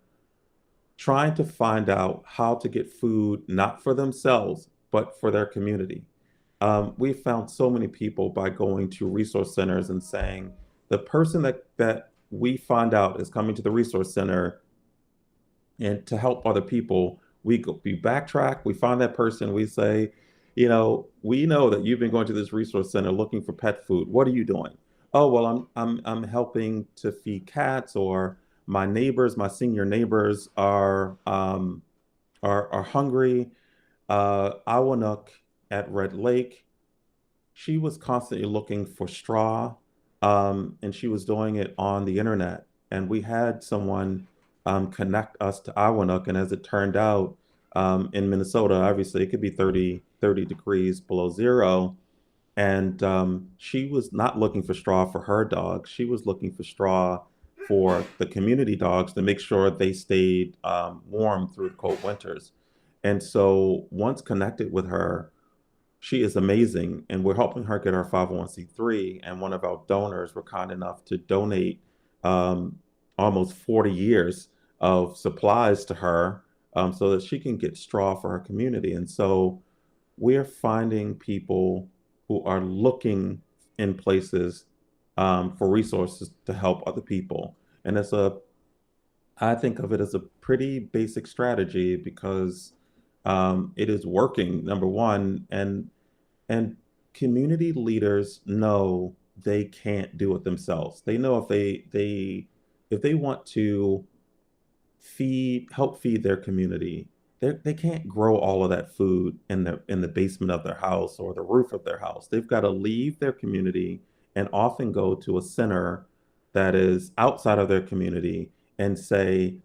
A: trying to find out how to get food, not for themselves, but for their community. We found so many people by going to resource centers and saying the person that we find out is coming to the resource center and to help other people, we backtrack, we find that person, we say, we know that you've been going to this resource center looking for pet food. What are you doing? Oh, well, I'm helping to feed cats, or my neighbors, my senior neighbors are hungry. Awanuk at Red Lake, she was constantly looking for straw, and she was doing it on the internet. And we had someone connect us to Awanuk. And as it turned out, in Minnesota, obviously it could be 30 degrees below zero. And she was not looking for straw for her dog. She was looking for straw for the community dogs to make sure they stayed warm through the cold winters. And so once connected with her, she is amazing, and we're helping her get our 501(c)(3. And one of our donors were kind enough to donate um, almost 40 years of supplies to her, so that she can get straw for her community. And so we're finding people who are looking in places for resources to help other people. And I think of it as a pretty basic strategy because it is working, number one, and community leaders know they can't do it themselves. They know if they want to help feed their community, they can't grow all of that food in the basement of their house or the roof of their house. They've got to leave their community and often go to a center that is outside of their community and say,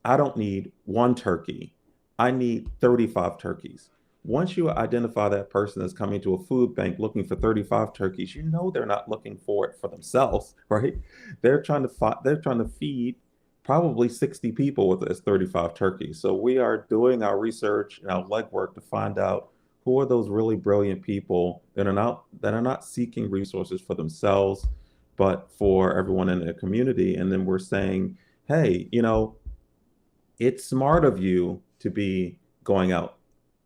A: I don't need one turkey. I need 35 turkeys. Once you identify that person that's coming to a food bank looking for 35 turkeys, you know they're not looking for it for themselves, right? They're trying to feed probably 60 people with this 35 turkeys. So we are doing our research and our legwork to find out who are those really brilliant people that are not seeking resources for themselves, but for everyone in their community. And then we're saying, hey, it's smart of you to be going out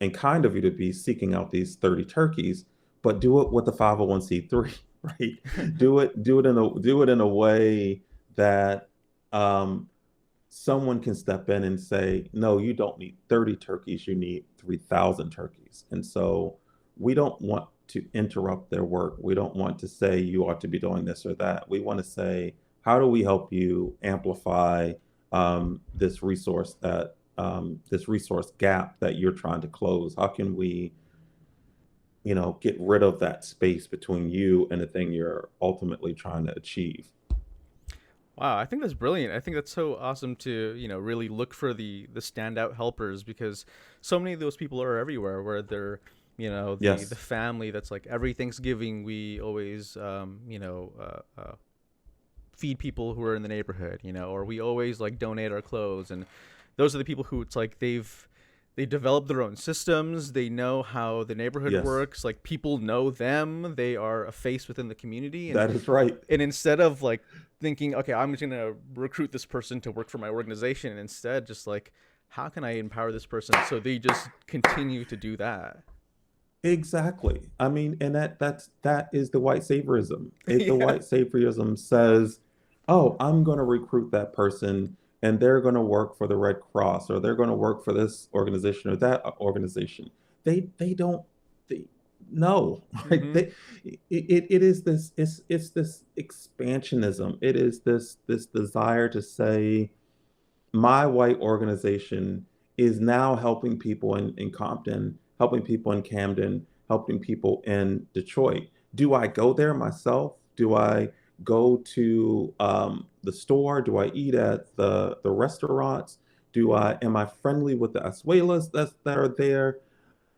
A: and kind of you to be seeking out these 30 turkeys, but do it with the 501(c)(3), right? Do it in a way that um, someone can step in and say, no, you don't need 30 turkeys, you need 3,000 turkeys. And so we don't want to interrupt their work. We don't want to say you ought to be doing this or that. We want to say, how do we help you amplify this resource gap that you're trying to close? How can we, get rid of that space between you and the thing you're ultimately trying to achieve?
B: Wow, I think that's brilliant. I think that's so awesome to, really look for the standout helpers, because so many of those people are everywhere, where they're, the
A: Yes,
B: family that's like every Thanksgiving we always feed people who are in the neighborhood, or we always like donate our clothes. And those are the people who it's like they develop their own systems. They know how the neighborhood
A: yes,
B: works. Like people know them. They are a face within the community. and
A: that is right.
B: and instead of like thinking, okay, I'm just gonna recruit this person to work for my organization, and instead just like, how can I empower this person so they just continue to do that?
A: Exactly. I mean, and that is the white saviorism. The
B: Yeah.
A: white saviorism says, "Oh, I'm going to recruit that person, and they're going to work for the Red Cross, or they're going to work for this organization or that organization." They don't. They no, right?
B: Mm-hmm.
A: It is this. It's this expansionism. It is this desire to say, my white organization is now helping people in Compton, helping people in Camden, helping people in Detroit. Do I go there myself? Do I go to the store? Do I eat at the restaurants? Am I friendly with the Asuelas that are there?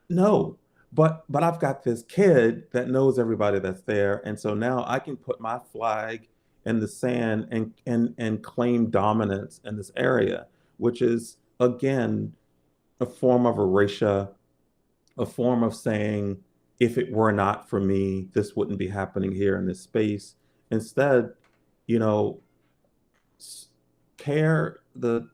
A: No, but I've got this kid that knows everybody that's there, and so now I can put my flag in the sand and claim dominance in this area, which is again a form of erasure, a form of saying, if it were not for me, this wouldn't be happening here in this space. Instead, you know, care the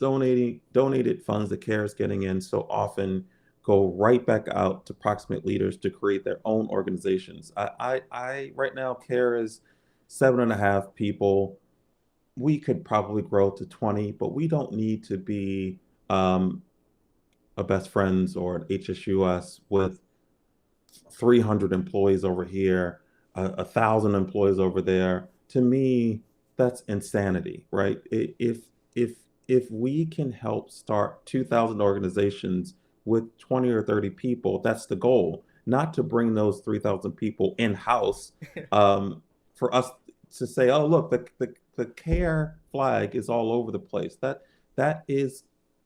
A: donated funds that care is getting in so often go right back out to proximate leaders to create their own organizations. I right now, CARE is 7.5 people. We could probably grow to 20, but we don't need to be um, a best friends or an HSUS with 300 employees over here, 1,000 employees over there. To me, that's insanity, right? If if we can help start 2,000 organizations with 20 or 30 people, that's the goal. Not to bring those 3,000 people in house, for us to say, "Oh, look, the CARE flag is all over the place." That is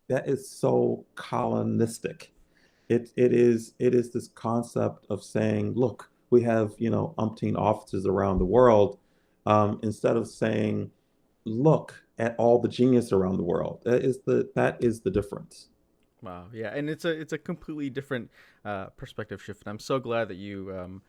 A: that is so colonistic. It is this concept of saying, look, we have, umpteen offices around the world, instead of saying, look at all the genius around the world. That is the difference.
B: Wow, yeah, and it's a completely different perspective shift, and I'm so glad that you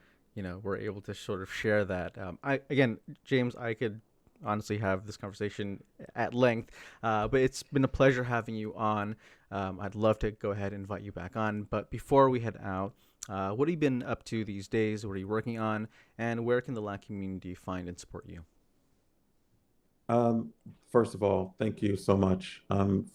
B: were able to sort of share that. I again, James, I could honestly have this conversation at length, but it's been a pleasure having you on. I'd love to go ahead and invite you back on, but before we head out, what have you been up to these days? What are you working on, and where can the LLAG community find and support you?
A: Um, First of all, thank you so much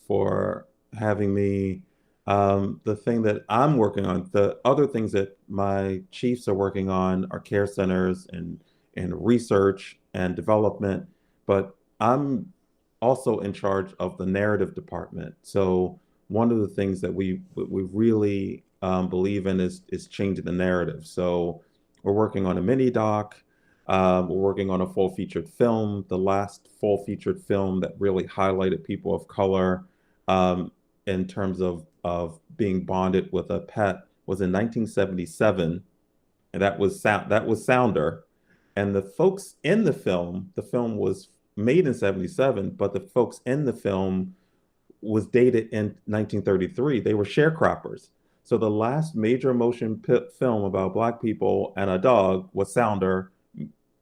A: for having me. The thing that I'm working on, the other things that my chiefs are working on are care centers and research and development, but I'm also in charge of the narrative department. So one of the things that we really believe in is changing the narrative. So we're working on a mini doc. We're working on a full featured film. The last full featured film that really highlighted people of color in terms of being bonded with a pet was in 1977, and that was Sounder. And the folks in the film was made in 77, but the folks in the film was dated in 1933. They were sharecroppers. So the last major motion film about Black people and a dog was Sounder,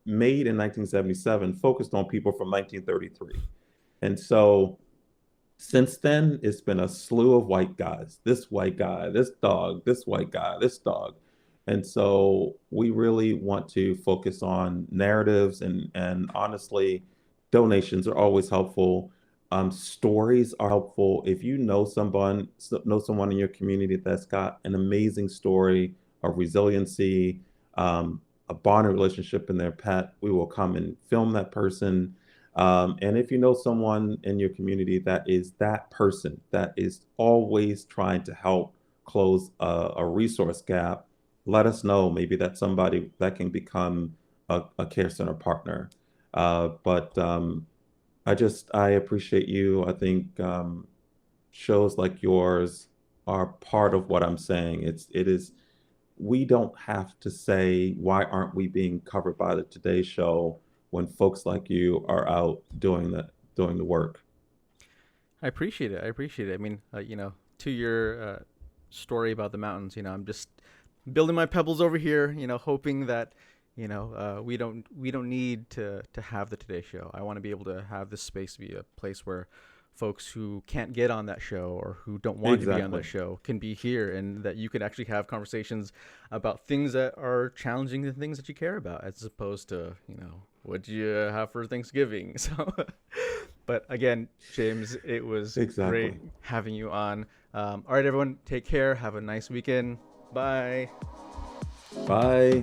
A: made in 1977, focused on people from 1933. And so since then, it's been a slew of white guys. This white guy, this dog, this white guy, this dog. And so we really want to focus on narratives, and honestly, donations are always helpful. Stories are helpful. If you know someone in your community that's got an amazing story of resiliency, a bonding relationship in their pet, we will come and film that person. And if you know someone in your community that is that person that is always trying to help close a resource gap, let us know. Maybe that's somebody that can become a care center partner. But I appreciate you. I think shows like yours are part of what I'm saying. It is we don't have to say, why aren't we being covered by the Today Show when folks like you are out doing the work?
B: I appreciate it. I appreciate it. I mean, to your story about the mountains, I'm just building my pebbles over here, hoping that we don't need to have the Today Show. I want to be able to have this space be a place where folks who can't get on that show or who don't want to be on that
A: Exactly.
B: show can be here, and that you could actually have conversations about things that are challenging, the things that you care about, as opposed to what do you have for Thanksgiving. So but again, James, it was great
A: Exactly.
B: having you on. All right, everyone, take care, have a nice weekend. Bye.
A: Bye.